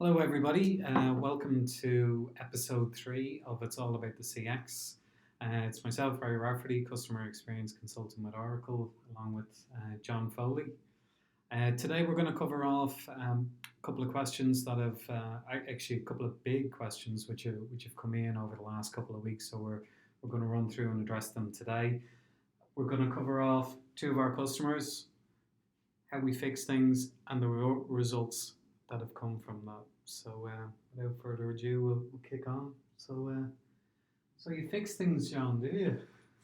Hello, everybody. Welcome to episode 3 of It's All About the CX. It's myself, Barry Rafferty, Customer Experience Consultant with Oracle, along with John Foley. Today, we're going to cover off a couple of questions that have actually a couple of big questions which have come in over the last couple of weeks. So we're going to run through and address them today. We're going to cover off two of our customers, how we fix things, and the results that have come from that. So without further ado, we'll kick on. So you fix things, John, do you?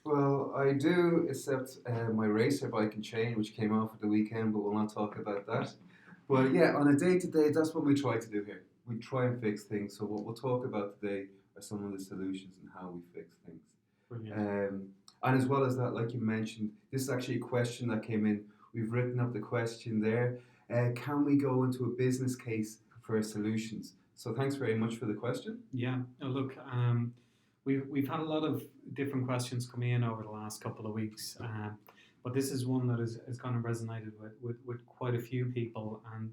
Well, I do, except my racer bike and chain, which came off at the weekend, but we'll not talk about that. But yeah, on a day-to-day, that's what we try to do here. We try and fix things. So what we'll talk about today are some of the solutions and how we fix things. Brilliant. And as well as that, like you mentioned, this is actually a question that came in. We've written up the question there. Can we go into a business case for solutions? So thanks very much for the question. Yeah. Look, we've had a lot of different questions come in over the last couple of weeks, but this is one that has kind of resonated with quite a few people. And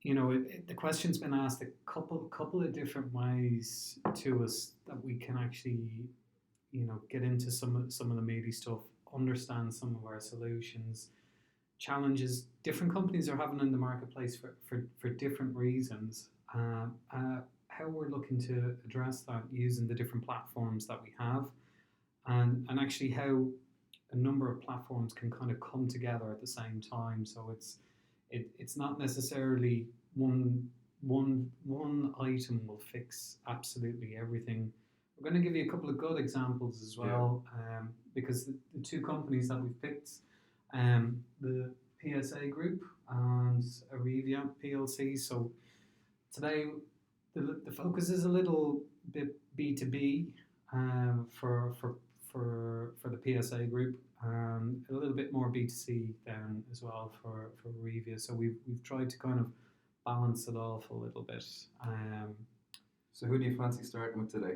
you know, the question's been asked a couple of different ways to us that we can actually, you know, get into some of the meaty stuff, understand some of our solutions, challenges different companies are having in the marketplace for different reasons. How we're looking to address that using the different platforms that we have, and actually how a number of platforms can kind of come together at the same time. So it's not necessarily one item will fix absolutely everything. We're going to give you a couple of good examples as well, because the two companies that we've picked, the PSA Group and Arevia PLC. So today the focus is a little bit B2B for the PSA Group, and a little bit more B2C down as well for Arevia. So we've tried to kind of balance it off a little bit. So who do you fancy starting with today?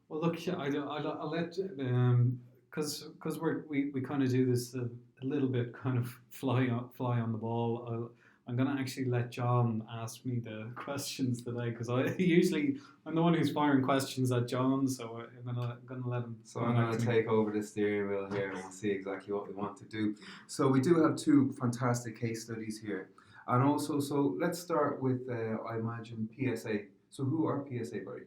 Well, look, I'll let because we kind of do this a little bit kind of fly on the ball. I'm going to actually let John ask me the questions today, because I'm the one who's firing questions at John, so I'm going to let him. So I'm going to take over the steering wheel here, and we'll see exactly what we want to do. So we do have two fantastic case studies here, and also, so let's start with I imagine PSA. So who are PSA, Barry?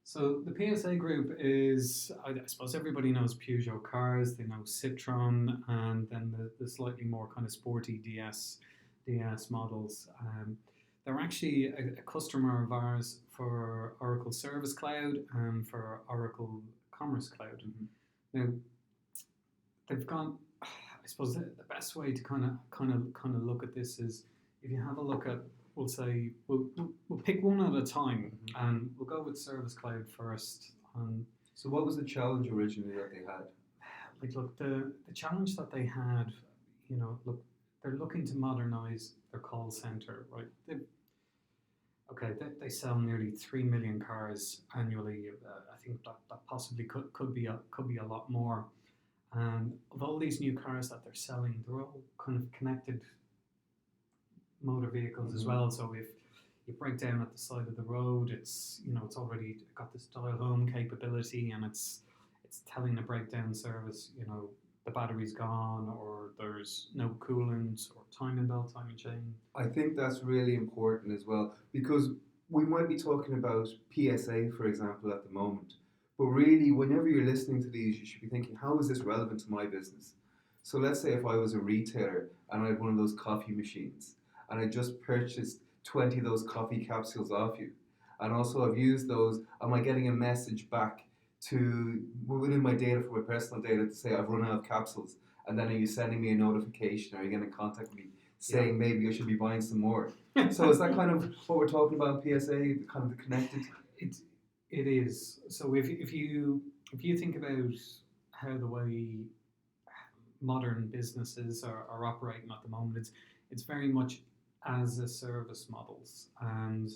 So the PSA Group is, I suppose everybody knows Peugeot cars, they know Citroën, and then the slightly more kind of sporty DS models. They're actually a customer of ours for Oracle Service Cloud and for Oracle Commerce Cloud. Mm-hmm. Now, they've gone, I suppose the best way to kind of look at this is, if you have a look at, we'll say we'll pick one at a time, mm-hmm. and we'll go with Service Cloud first. So what was the challenge originally that they had? Like, look, the challenge that they had, you know, look, they're looking to modernize their call center, right? They sell nearly 3 million cars annually. I think that possibly could be a lot more. And of all these new cars that they're selling, they're all kind of connected motor vehicles, mm-hmm. as well. So if you break down at the side of the road, it's already got this dial home capability, and it's telling the breakdown service, you know, the battery's gone, or there's no coolant, or timing belt, timing chain. I think that's really important as well, because we might be talking about PSA, for example, at the moment, but really, whenever you're listening to these, you should be thinking, how is this relevant to my business? So let's say if I was a retailer and I had one of those coffee machines, and I just purchased 20 of those coffee capsules off you, and also I've used those, am I getting a message back to within my data, for my personal data, to say I've run out of capsules, and then are you sending me a notification, or are you going to contact me saying maybe I should be buying some more? So is that kind of what we're talking about in PSA, kind of the connected? It is. So if you think about how the way modern businesses are operating at the moment, it's very much as a service models, and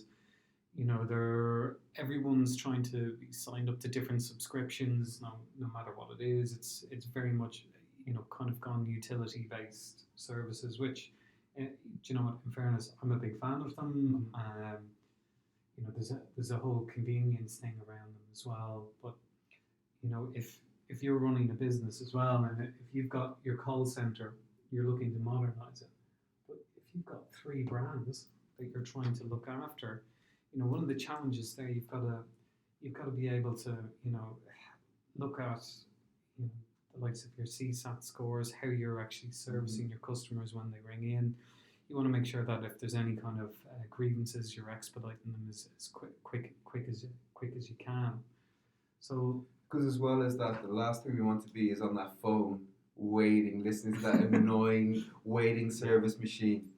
you know, everyone's trying to be signed up to different subscriptions, no matter what it is. It's very much, you know, kind of gone utility based services, which do you know what? In fairness, I'm a big fan of them. You know, there's a whole convenience thing around them as well. But you know, if you're running a business as well, and if you've got your call center, you're looking to modernize it. But if you've got three brands that you're trying to look after, you know, one of the challenges there you've got to be able to, you know, look at, you know, the likes of your CSAT scores, how you're actually servicing your customers when they ring in. You want to make sure that if there's any kind of grievances, you're expediting them as quick as you can. So Because as well as that, the last thing we want to be is on that phone waiting, listening to that annoying waiting service machine.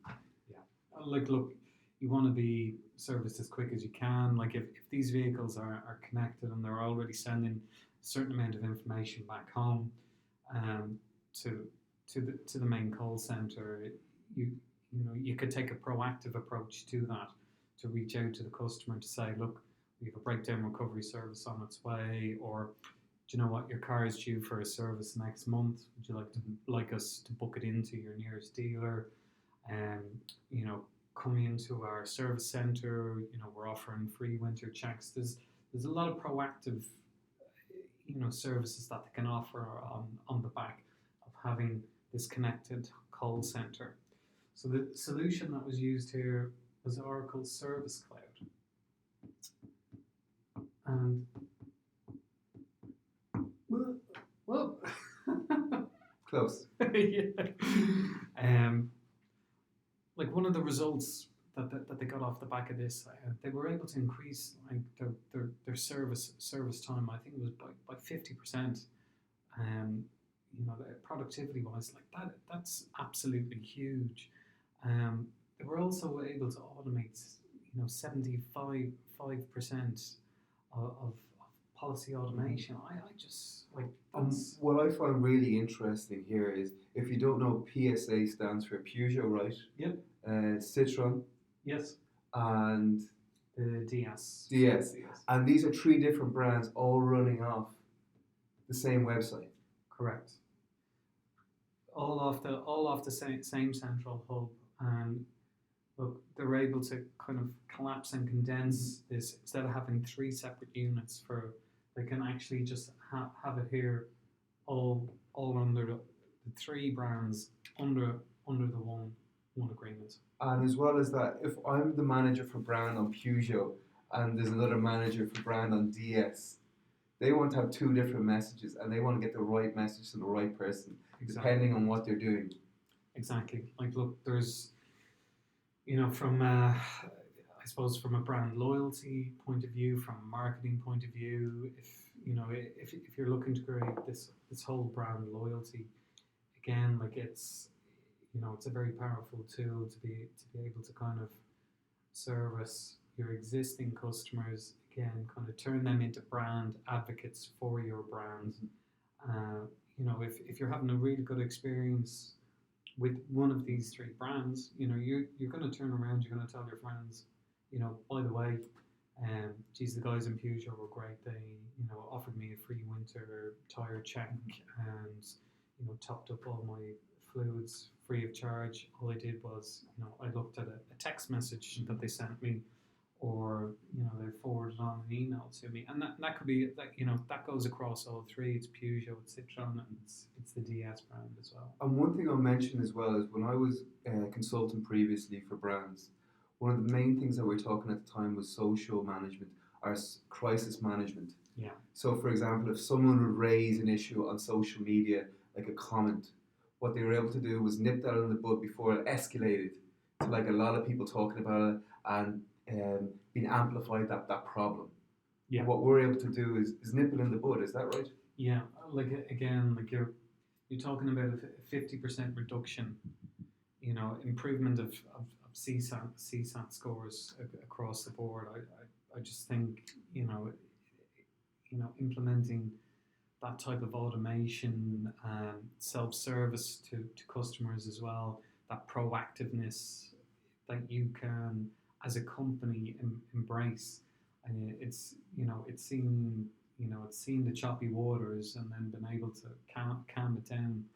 like look, you want to be serviced as quick as you can. Like if these vehicles are connected and they're already sending a certain amount of information back home, um, to to the main call center, you know you could take a proactive approach to that, to reach out to the customer to say, look, we have a breakdown recovery service on its way, or do you know what, your car is due for a service next month. Would you like us to book it into your nearest dealer? Um, you know, come into our service center. You know, we're offering free winter checks. There's a lot of proactive, you know, services that they can offer on the back of having this connected call center. So the solution that was used here was Oracle Service Cloud, and whoa. Close. Yeah. Like one of the results that they got off the back of this, they were able to increase like their service time. I think it was by 50%. You know, productivity wise, like that's absolutely huge. They were also able to automate, you know, 75% of policy automation. I just like that's What I find really interesting here is, if you don't know, PSA stands for Peugeot, right? Yep. Citroen Yes, and the DS. DS. And these are three different brands all running off the same website. Correct. All off the same central hub, and look, they're able to kind of collapse and condense this instead of having three separate units. For they can actually just have it here, all under the three brands under the one agreement. And as well as that, if I'm the manager for brand on Peugeot and there's another manager for brand on DS, they want to have two different messages and they want to get the right message to the right person, depending on what they're doing. Exactly. Like, look, there's, you know, from I suppose from a brand loyalty point of view, from a marketing point of view, if you know, if you're looking to create this whole brand loyalty, again, like it's, you know, it's a very powerful tool to be able to kind of service your existing customers, again, kind of turn them into brand advocates for your brand. You know, if you're having a really good experience with one of these three brands, you know, you're going to turn around, you're going to tell your friends, you know, by the way, geez, the guys in Peugeot were great. They, you know, offered me a free winter tire check and, you know, topped up all my fluids free of charge. All I did was, you know, I looked at a text message that they sent me, or, you know, they forwarded on an email to me, and that could be that, you know, that goes across all three. It's Peugeot, it's Citroen, and it's the DS brand as well. And one thing I'll mention as well is, when I was consulting previously for brands, one of the main things that we were talking at the time was social management or crisis management. Yeah. So, for example, if someone would raise an issue on social media, like a comment, what they were able to do was nip that in the bud before it escalated to like a lot of people talking about it and being amplified that problem. Yeah. What we're able to do is nip it in the bud. Is that right? Yeah. Like, again, like you're talking about a 50% reduction, you know, improvement of CSAT scores across the board. I just think, you know, implementing that type of automation, self-service to customers as well, that proactiveness that you can, as a company, embrace. And it's, you know, it's seen the choppy waters and then been able to calm it down.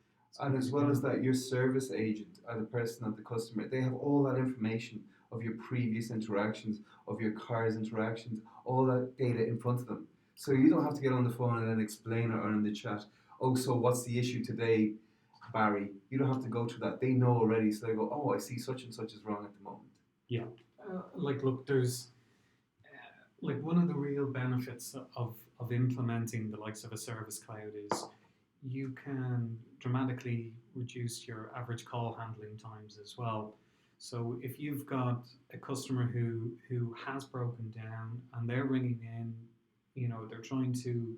And as well as that, your service agent or the person at the customer, they have all that information of your previous interactions, of your car's interactions, all that data in front of them. So you don't have to get on the phone and then explain it or in the chat, oh, so what's the issue today, Barry? You don't have to go through that. They know already, so they go, oh, I see such and such is wrong at the moment. Yeah. Like, look, there's like one of the real benefits of implementing the likes of a service cloud is you can dramatically reduce your average call handling times as well. So if you've got a customer who has broken down and they're ringing in, they're trying to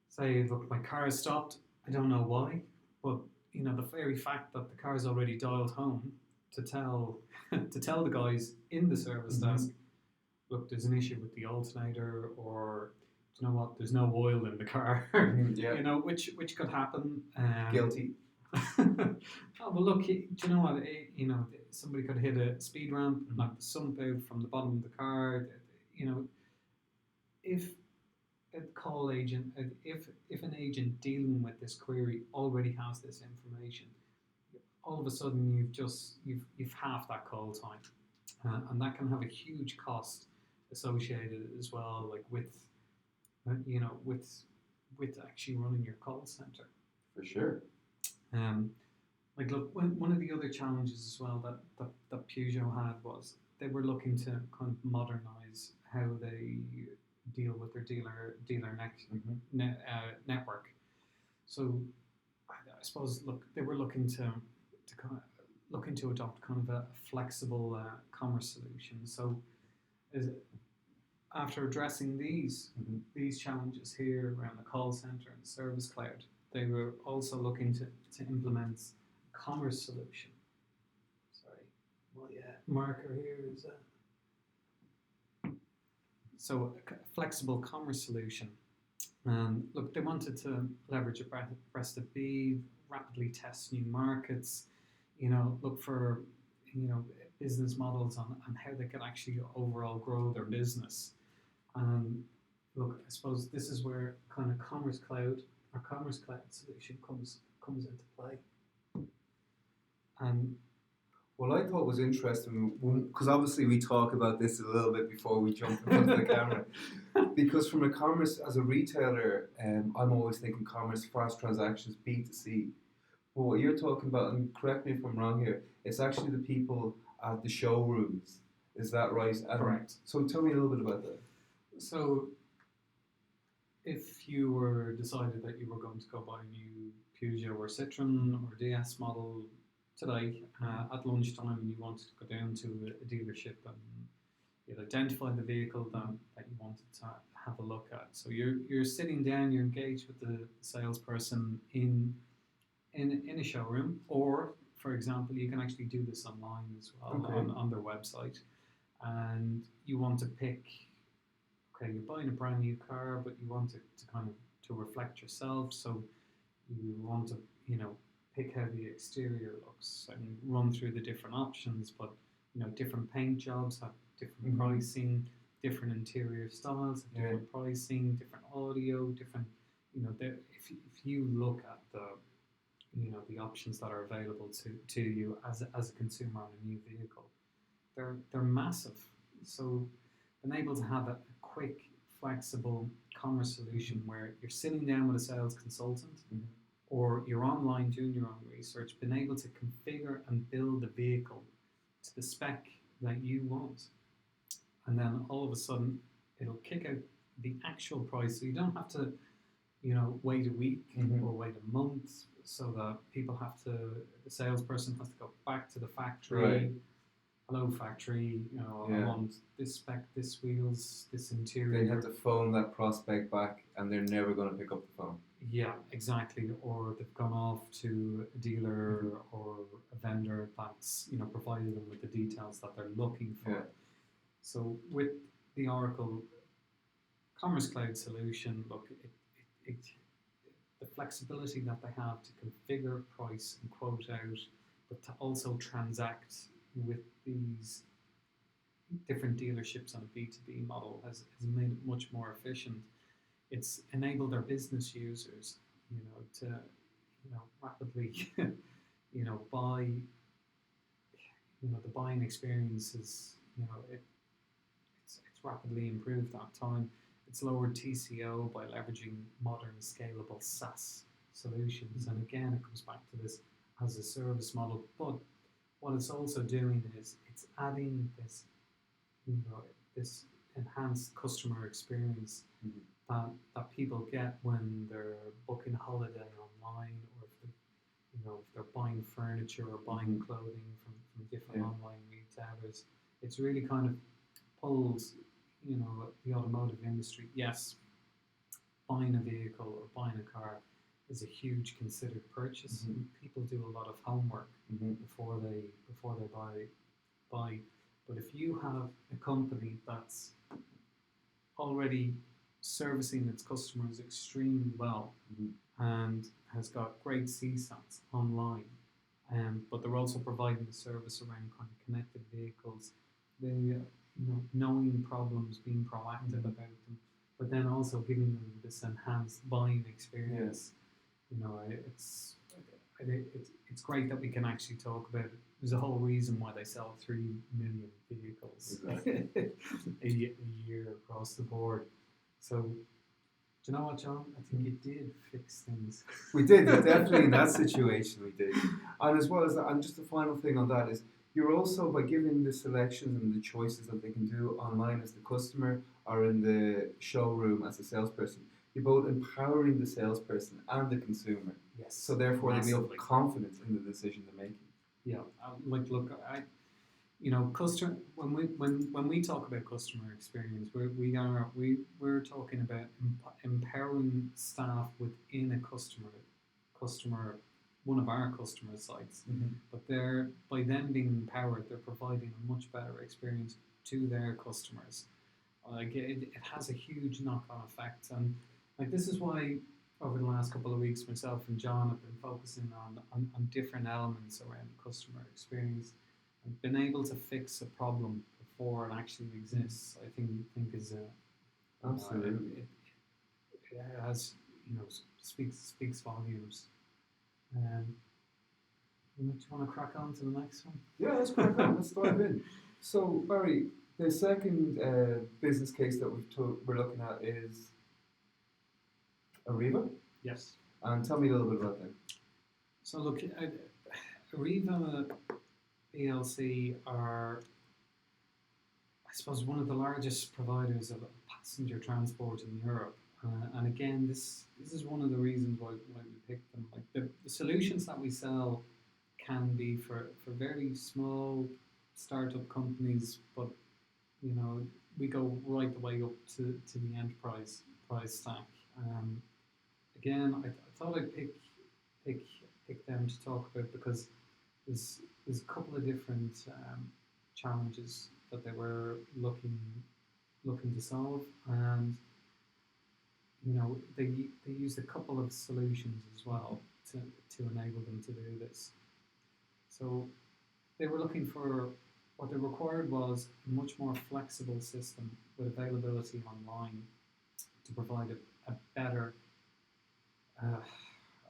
say, look, my car has stopped. I don't know why, but the very fact that the car's already dialed home to tell to tell the guys in the service desk, look, there's an issue with the alternator, or you know what, there's no oil in the car. Yeah. Which could happen. Guilty. Oh, well, look, do you know what? Somebody could hit a speed ramp and knock the sump out from the bottom of the car. If a call agent, if an agent dealing with this query already has this information, all of a sudden you've half that call time, and that can have a huge cost associated as well, like with with actually running your call center. For sure. Like, look, one of the other challenges as well that Peugeot had was they were looking to kind of modernize how they deal with their dealer network. So I suppose, look, they were looking to kind of looking to adopt kind of a flexible commerce solution. So after addressing these challenges here around the call center and the service cloud, they were also looking to implement a commerce solution. Sorry, my marker here is so a flexible commerce solution. Look, they wanted to leverage a breast of beef, rapidly test new markets, look for business models on how they can actually overall grow their business. And look, I suppose this is where kind of Commerce Cloud or Commerce Cloud solution comes into play. And what I thought was interesting, because obviously we talk about this a little bit before we jump in front of the camera, because from a commerce, as a retailer, I'm always thinking commerce, fast transactions, B2C. But what you're talking about, and correct me if I'm wrong here, it's actually the people at the showrooms. Is that right? Correct. So tell me a little bit about that. So if you were decided that you were going to go buy a new Peugeot or Citroen or DS model today at lunchtime, and you wanted to go down to a dealership and you'd identify the vehicle that you wanted to have a look at. So you're sitting down, you're engaged with the salesperson in a showroom, or for example, you can actually do this online as well. Okay. on their website, and you want to pick. Okay, you're buying a brand new car, but you want it to kind of to reflect yourself. So you want to pick how the exterior looks and run through the different options. But different paint jobs have different pricing, different interior styles have different pricing, different audio, different. If you look at the options that are available to you as a consumer on a new vehicle, they're massive. So being able to have a quick, flexible commerce solution where you're sitting down with a sales consultant, or you're online doing your own research, being able to configure and build the vehicle to the spec that you want, and then all of a sudden it'll kick out the actual price, so you don't have to wait a week or wait a month, so that the salesperson has to go back to the factory. Right. Hello factory, I want this spec, this wheels, this interior. They have to phone that prospect back and they're never going to pick up the phone. Yeah, exactly. Or they've gone off to a dealer or a vendor that's provided them with the details that they're looking for. Yeah. So with the Oracle Commerce Cloud solution, look, the flexibility that they have to configure, price and quote out, but to also transact with these different dealerships on a B2B model has made it much more efficient. It's enabled their business users, to rapidly, buy, the buying experience is, it's rapidly improved that time. It's lowered TCO by leveraging modern scalable SaaS solutions. And again, it comes back to this as a service model. But what it's also doing is it's adding this, this enhanced customer experience Mhm. that people get when they're booking a holiday online, or if they're buying furniture or buying Mhm. clothing from different Yeah. online retailers. It's really kind of pulls, the automotive industry. Yes, buying a vehicle or buying a car is a huge considered purchase. Mhm. People do a lot of homework Mhm. before they buy. But if you have a company that's already servicing its customers extremely well Mhm. and has got great CSATs online, but they're also providing the service around kind of connected vehicles, knowing problems, being proactive Mhm. about them, but then also giving them this enhanced buying experience. It's it's great that we can actually talk about it. There's a whole reason why they sell 3 million vehicles Exactly. a year across the board. So, do you know what, John? I think it did fix things. We did, definitely in that situation we did. And as well as that, and just the final thing on that is, you're also, by giving the selections and the choices that they can do online as the customer or in the showroom as a salesperson, you're both empowering the salesperson and the consumer. Yes. So therefore they feel Massively. confident in the decision they're making. Yeah, look, customer. When we talk about customer experience, we're talking about empowering staff within a customer, one of our customer sites. Mm-hmm. But they're by them being empowered, they're providing a much better experience to their customers. Like it has a huge knock-on effect, and like this is why over the last couple of weeks, myself and John have been focusing on different elements around customer experience, and been able to fix a problem before it actually exists. I think is a Absolutely. it has speaks volumes. Um, do you want to crack on to the next one? Yeah, let's crack on. Let's dive in. So, Barry, the second business case that we're looking at is Ariva. Yes. And tell me a little bit about them. So look, Arriva PLC are, I suppose, one of the largest providers of passenger transport in Europe. And again, this is one of the reasons why we picked them. Like the solutions that we sell can be for very small startup companies, but we go right the way up to the enterprise price stack. Again, I thought I'd pick pick them to talk about because there's a couple of different challenges that they were looking to solve, and they used a couple of solutions as well to enable them to do this. So they were looking for, what they required was a much more flexible system with availability online to provide a better uh,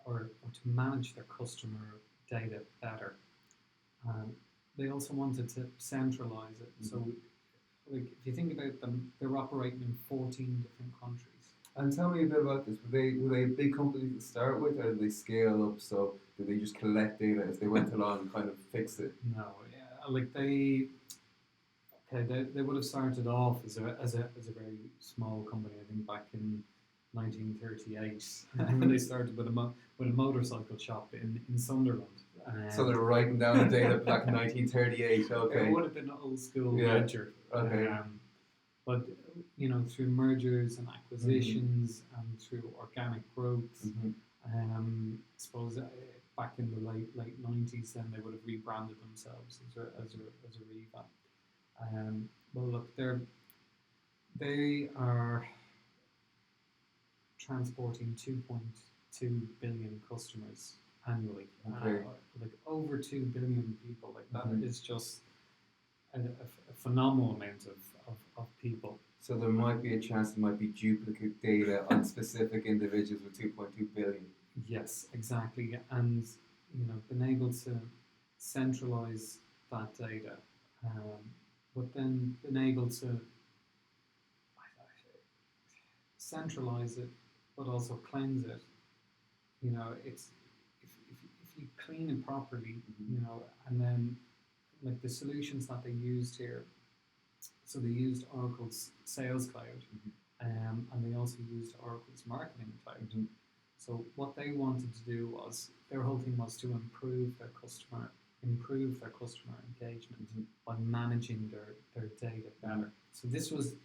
or to manage their customer data better. Um, they also wanted to centralize it. So, like, if you think about them, they're operating in 14 different countries. And tell me a bit about this. Were they a big company to start with, or did they scale up? So did they just collect data as they went along and kind of fix it? No, yeah, like they would have started off as a very small company. I think back in 1938, Mhm. they started with a motorcycle shop in Sunderland. So they're writing down the data back in 1938. Okay. It would have been old school Yeah. ledger. Okay. But through mergers and acquisitions and through organic growth, Mhm. I suppose back in the late 90s, then they would have rebranded themselves as Arriva. Well, look, they are transporting 2.2 billion customers annually. Okay. Like over 2 billion people. Like that Mhm. is just a phenomenal amount of people. So there might be a chance there might be duplicate data on specific individuals with 2.2 billion. Yes, exactly. And been able to centralize that data, um, but then been able to centralize it, but also cleanse it. It's if you clean it properly, and then like the solutions that they used here. So they used Oracle's Sales Cloud, and they also used Oracle's Marketing Cloud. So what they wanted to do was their whole thing was to improve their customer engagement by managing their data better. So this was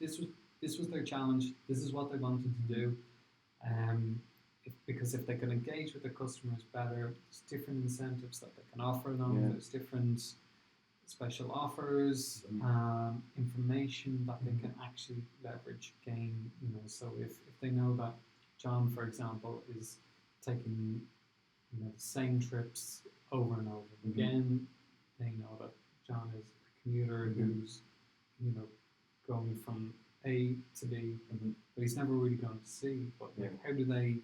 their challenge. This is what they wanted to do. Because if they can engage with their customers better, there's different incentives that they can offer them. Yeah. There's different special offers, information that they can actually leverage, gain. So if they know that John, for example, is taking the same trips over and over again, they know that John is a commuter who's going from A to B, but he's never really going to C. But like, how do they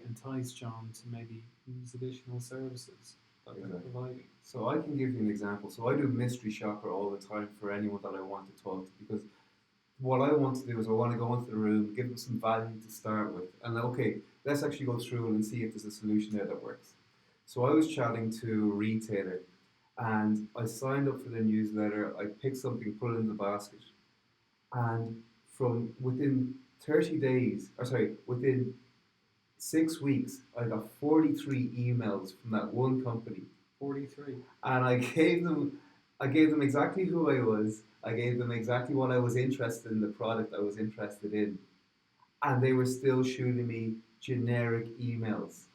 entice John to maybe use additional services that they're providing? So I can give you an example. So I do mystery shopper all the time for anyone that I want to talk to, because what I want to do is I want to go into the room, give them some value to start with, and okay, let's actually go through and see if there's a solution there that works. So I was chatting to a retailer, and I signed up for their newsletter. I picked something, put it in the basket, and from within 30 days, within 6 weeks, I got 43 emails from that one company. 43. And I gave them exactly who I was. I gave them exactly what I was interested in, the product I was interested in, and they were still shooting me generic emails.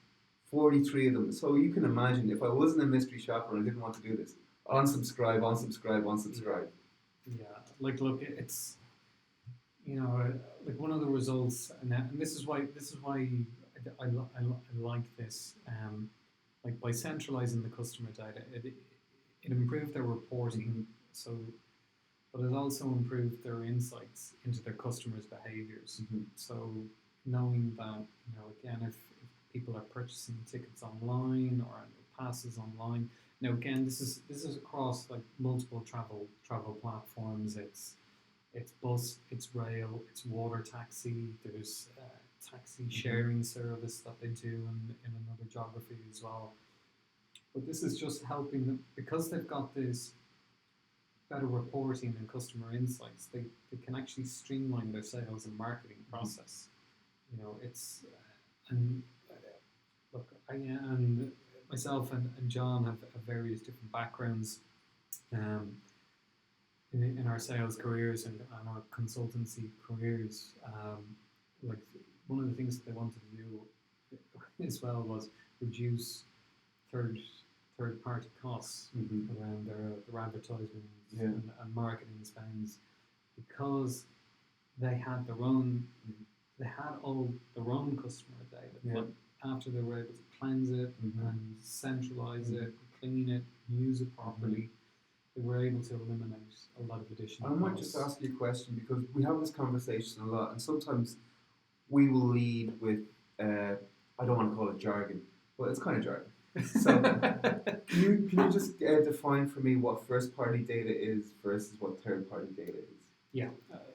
43 of them. So you can imagine, if I wasn't a mystery shopper and I didn't want to do this, unsubscribe, unsubscribe, unsubscribe. Yeah, like look, it's like one of the results, and this is why I like this. Like by centralizing the customer data, it improved their reporting. So, but it also improved their insights into their customers' behaviors. So knowing that again, if people are purchasing tickets online or passes online. Now again, this is across like multiple travel platforms. It's bus, it's rail, it's water taxi. There's taxi sharing service that they do in another geography as well. But this is just helping them because they've got this better reporting and customer insights. They can actually streamline their sales and marketing process. It's and look, I and myself and John have various different backgrounds. Um, in our sales careers and our consultancy careers, like one of the things that they wanted to do as well was reduce third party costs around their advertising and marketing spends, because they had all their own customer data, but after they were able to cleanse it and centralize it, clean it, use it properly, they were able to eliminate a lot of additional I might just ask you a question, because we have this conversation a lot, and sometimes we will lead with, I don't want to call it jargon, but it's kind of jargon. So can you just define for me what first party data is versus what third party data is? Yeah,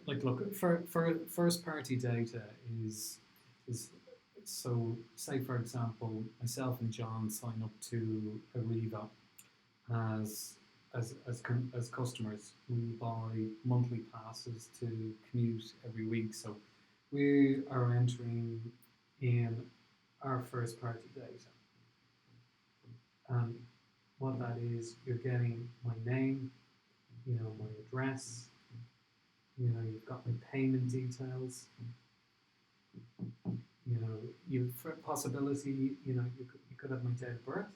like look, for first party data is so say for example myself and John sign up to Ariva as customers who buy monthly passes to commute every week. So we are entering in our first party data. And what that is, you're getting my name, my address, you've got my payment details, you've for possibility, you could have my date of birth,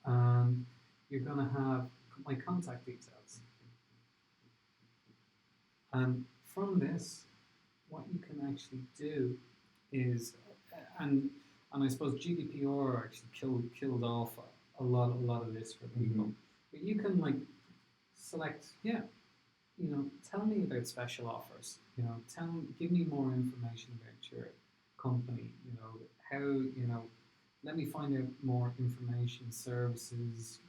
and you're going to have my contact details. And from this, what you can actually do is, and I suppose GDPR actually killed off a lot of this for people. But you can like select, tell me about special offers. Give me more information about company. How, let me find out more information, services,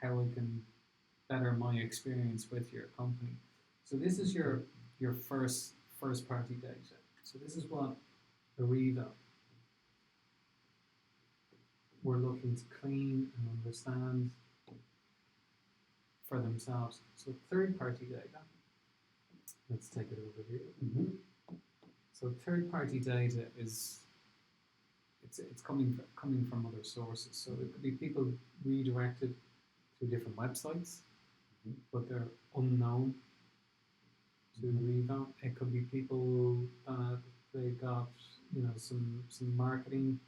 how I can better my experience with your company. So this is your first party data. So this is what Ariva were looking to clean and understand for themselves. So third party data. Let's take it over here. So third party data is it's coming from other sources. So it could be people redirected to different websites, but they're unknown to Ariva. It could be people that they got some marketing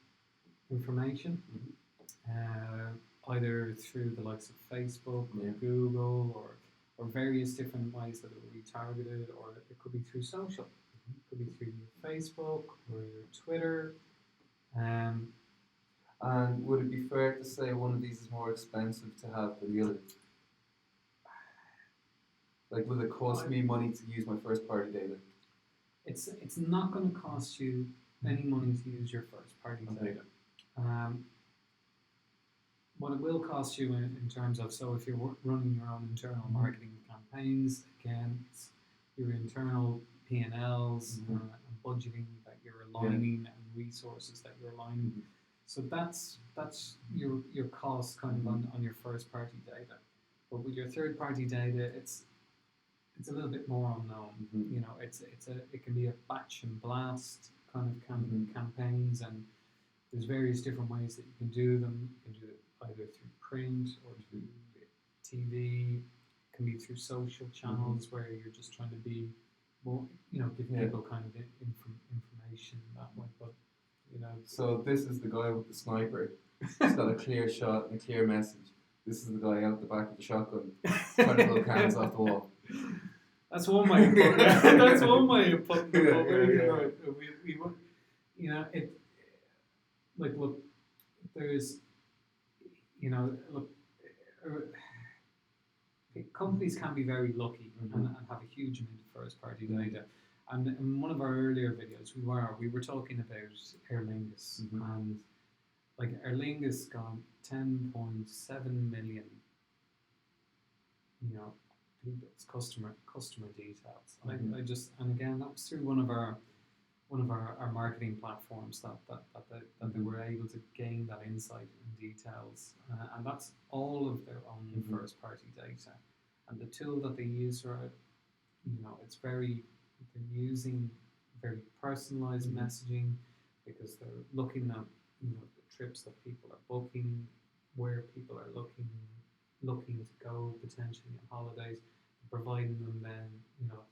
information, either through the likes of Facebook or Google or various different ways that it will be targeted, or it could be through social. It could be through your Facebook or your Twitter. And would it be fair to say one of these is more expensive to have than the other? Like, will it cost me money to use my first party data? It's not going to cost you any money to use your first party data. What it will cost you in terms of, so if you're running your own internal marketing campaigns, again, it's your internal P&Ls and budgeting that you're aligning and resources that you're aligning. So that's your cost kind of on your first party data. But with your third party data, it's a little bit more unknown. It can be a batch and blast kind of campaigns, and there's various different ways that you can do them. You can do it either through print or through TV. It can be through social channels where you're just trying to be more, give people kind of information that way. But So this is the guy with the sniper. He's got a clear shot and a clear message. This is the guy out the back of the shotgun trying to blow cans off the wall. That's one way of putting it. That's one way of putting it. Look, there's, companies can be very lucky and have a huge amount of first party data. And in one of our earlier videos, we were talking about Aer Lingus, and like Aer Lingus got 10.7 million, people's customer details. And and again, that was through one of our marketing platforms that they were able to gain that insight and details, and that's all of their own first party data. And the tool that they use for it, they're using very personalized messaging, because they're looking at the trips that people are booking, where people are looking to go potentially on holidays, providing them then that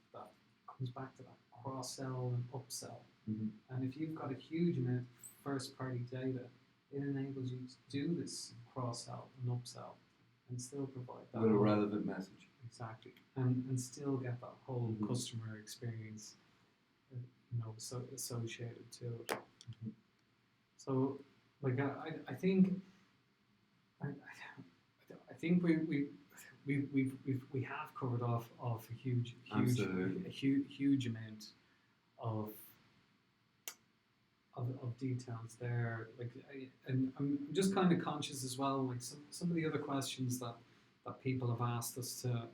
comes back to that cross sell and upsell. And if you've got a huge amount of first party data, it enables you to do this cross sell and upsell and still provide that with a relevant message. Exactly, and still get that whole customer experience, associated to it. So, like, I think we have covered off a huge amount of details there. And I'm just kind of conscious as well, like some of the other questions that people have asked us to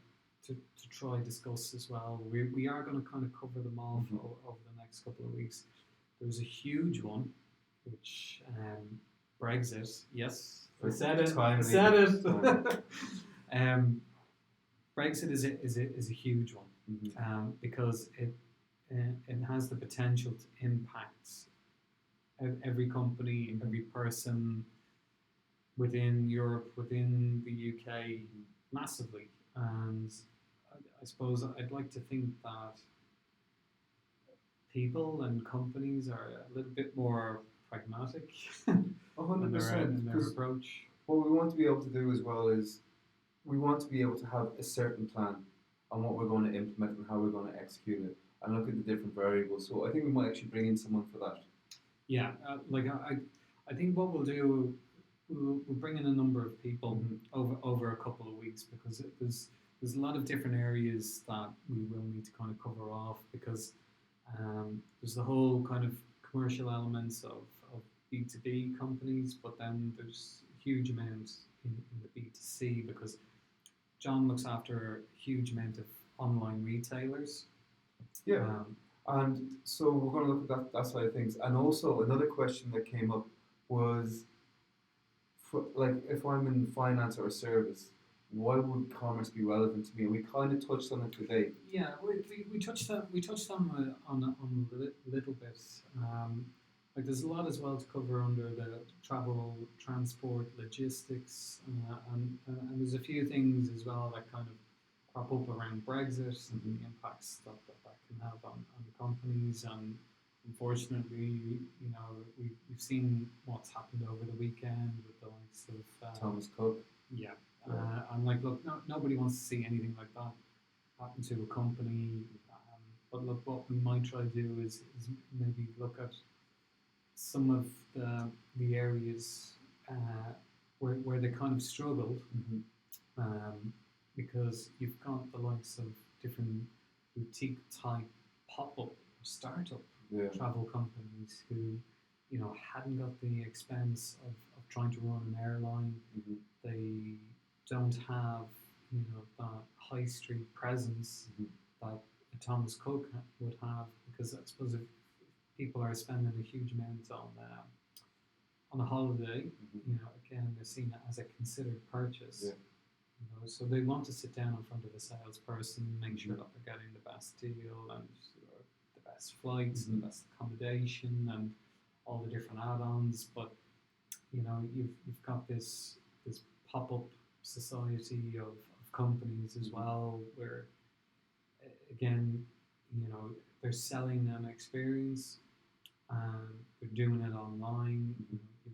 try discuss as well. We are going to kind of cover them all over the next couple of weeks. There's a huge one, which Brexit. Yes, I said it. Brexit is a huge one, because it has the potential to impact every company, every person within Europe, within the UK, massively. And I suppose I'd like to think that people and companies are a little bit more pragmatic 100%. in their approach. What we want to be able to do as well is we want to be able to have a certain plan on what we're going to implement and how we're going to execute it, and look at the different variables. So I think we might actually bring in someone for that. Yeah, I think what we'll do, we'll bring in a number of people over a couple of weeks, because there's a lot of different areas that we will need to kind of cover off, because there's the whole kind of commercial elements of B2B companies, but then there's a huge amount in the B2C because John looks after a huge amount of online retailers. Yeah. Um, And so we're going to look at that side of things. And also another question that came up was, like, if I'm in finance or a service, why would commerce be relevant to me? And we kind of touched on it today. Yeah, we touched on a little bit. Like there's a lot as well to cover under the travel, transport, logistics, and there's a few things as well that kind of crop up around Brexit and the impacts that can have on companies. And unfortunately, you know, we've seen what's happened over the weekend with the likes of Thomas Cook. yeah. Yeah. I'm like, look, nobody wants to see anything like that happen to a company. But look, what we might try to do is maybe look at some of the areas where they kind of struggled, because you've got the likes of different boutique type pop-up or startup Yeah. travel companies who, you know, hadn't got the expense of trying to run an airline. Mhm. They don't have, you know, that high street presence Mhm. that a Thomas Cook would have, because I suppose if people are spending a huge amount on a holiday, you know, again they're seen it as a considered purchase. Yeah. You know, so they want to sit down in front of a salesperson, make sure that they're getting the best deal and the best flights and the best accommodation and all the different add-ons. But you know, you've got this pop-up society of companies as well, where again, you know, they're selling an experience and they're doing it online. You know,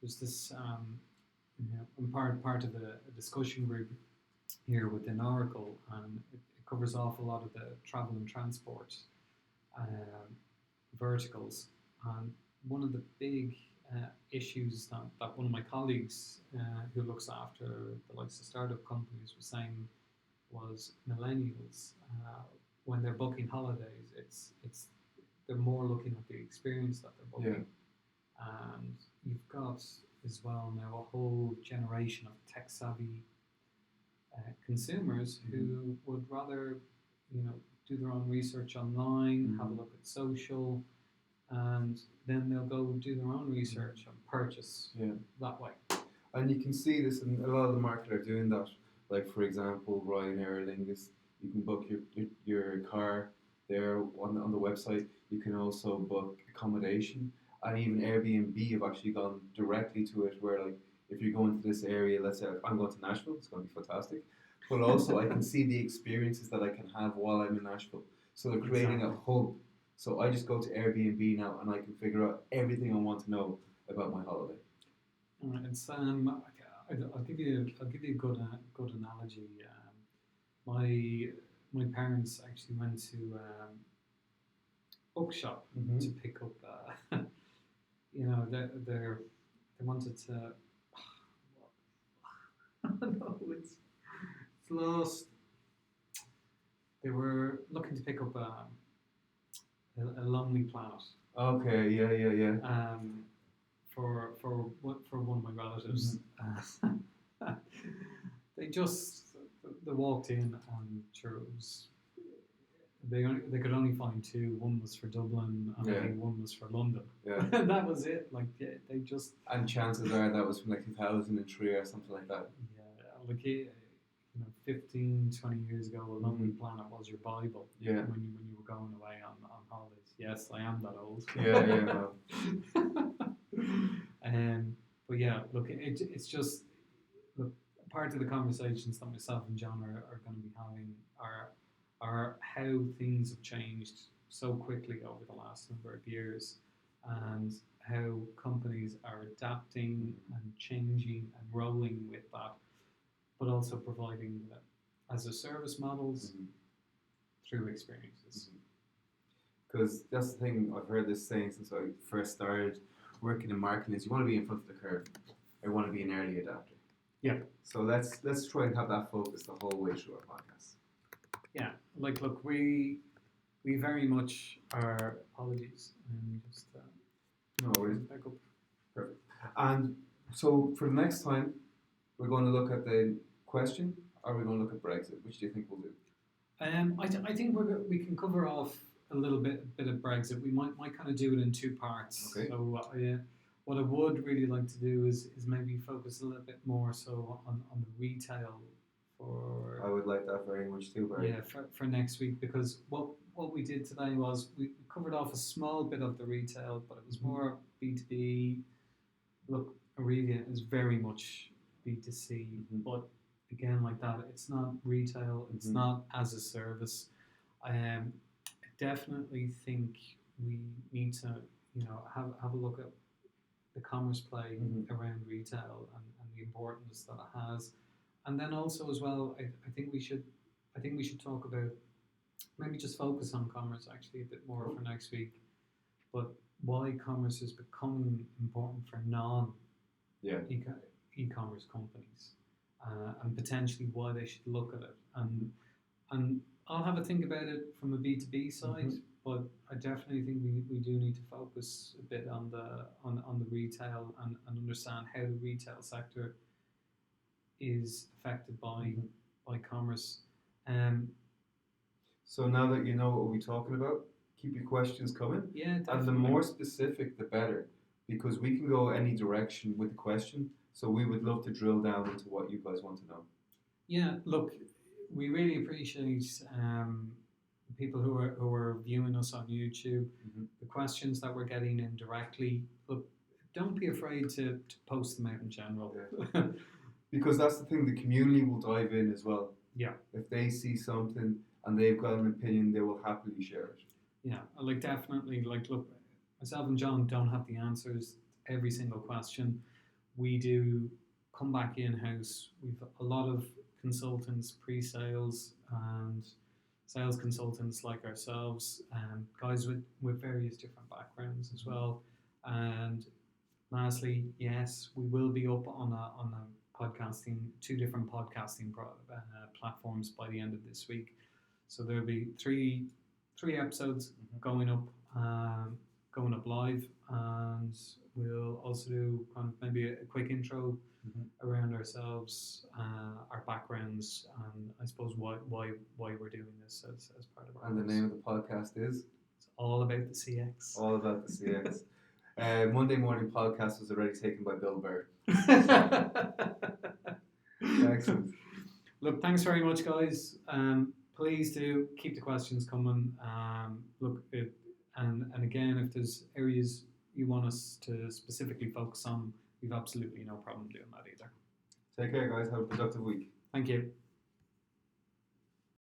there's this, you know, I'm part of a discussion group here within Oracle, and it covers off a lot of the travel and transport verticals. And one of the big issues that one of my colleagues who looks after the likes of startup companies was saying was millennials, when they're booking holidays, it's they're more looking at the experience that they're booking. And you've got as well now a whole generation of tech savvy consumers who would rather, you know, do their own research online, have a look at social, and then they'll go do their own research and purchase that way. And you can see this, and a lot of the market are doing that. Like, for example, Ryanair, Aer Lingus, you can book your car there on the website. You can also book accommodation, and even Airbnb have actually gone directly to it, where, like, if you're going to this area, let's say I'm going to Nashville, it's going to be fantastic, but also I can see the experiences that I can have while I'm in Nashville. So they're creating a hub. So I just go to Airbnb now and I can figure out everything I want to know about my holiday. It's I'll give you a good analogy. My parents actually went to bookshop to pick up. You know, they wanted to. No, it's lost. They were looking to pick up a Lonely Planet. Okay, yeah. For one of my relatives. They walked in and sure it was, they could only find two. One was for Dublin and I think one was for London. Yeah. That was it. Like they just. And chances are that was from like 2003 or something like that. Yeah, like you know, 15, 20 years ago, A Lonely Planet was your Bible. Yeah. When you were going away on holidays. Yes, I am that old. Yeah. But yeah, look, it's just, look, part of the conversations that myself and John are going to be having are how things have changed so quickly over the last number of years, and how companies are adapting and changing and rolling with that, but also providing as a service models through experiences. Because that's the thing, I've heard this saying since I first started working in marketing, is you want to be in front of the curve. I want to be an early adapter. Yeah. So let's try and have that focus the whole way through our podcast. Yeah, like look, we we very much are. Apologies. Just No worries. back up. Perfect. And so for the next time, we're going to look at the question, or we're going to look at Brexit. Which do you think we'll do? I think we can cover off a little bit of Brexit. We might kind of do it in two parts. Okay. So what I would really like to do is maybe focus a little bit more so on the retail for I would like that very much too, Barry. yeah for next week, because what we did today was we covered off a small bit of the retail, but it was more B2B. Look, Arevia is very much B2C, but again, like that, it's not retail, it's not as a service. I definitely think we need to, have a look at the commerce play around retail and the importance that it has, and then also as well, I think we should talk about maybe just focus on commerce actually a bit more for next week, but why commerce is becoming important for non Yeah. e-commerce companies, and potentially why they should look at it. And I'll have a think about it from a B2B side, but I definitely think we do need to focus a bit on the retail and understand how the retail sector is affected by commerce. So now that you know what we're talking about, keep your questions coming. Yeah, definitely. And the more specific, the better, because we can go any direction with the question. So we would love to drill down into what you guys want to know. Yeah, look, we really appreciate people who are viewing us on YouTube. The questions that we're getting in directly. Look, don't be afraid to post them out in general. Yeah. Because that's the thing, the community will dive in as well. Yeah. If they see something and they've got an opinion, they will happily share it. Yeah, like definitely, like look, myself and John don't have the answers to every single question. We do come back in-house. We've a lot of consultants, pre-sales and sales consultants like ourselves, guys with various different backgrounds as well. And lastly, yes, we will be up on a podcasting, 2 different podcasting platforms by the end of this week. So there'll be three episodes going up live, and we'll also do kind of maybe a quick intro around ourselves, our backgrounds, and I suppose why we're doing this as part of our. And the name of the podcast is? It's all about the CX. All about the CX. Monday Morning Podcast was already taken by Bill Burr. Excellent. Look, thanks very much, guys. Please do keep the questions coming. And again, if there's areas you want us to specifically focus on, we've absolutely no problem doing that either. Take care, guys. Have a productive week. Thank you.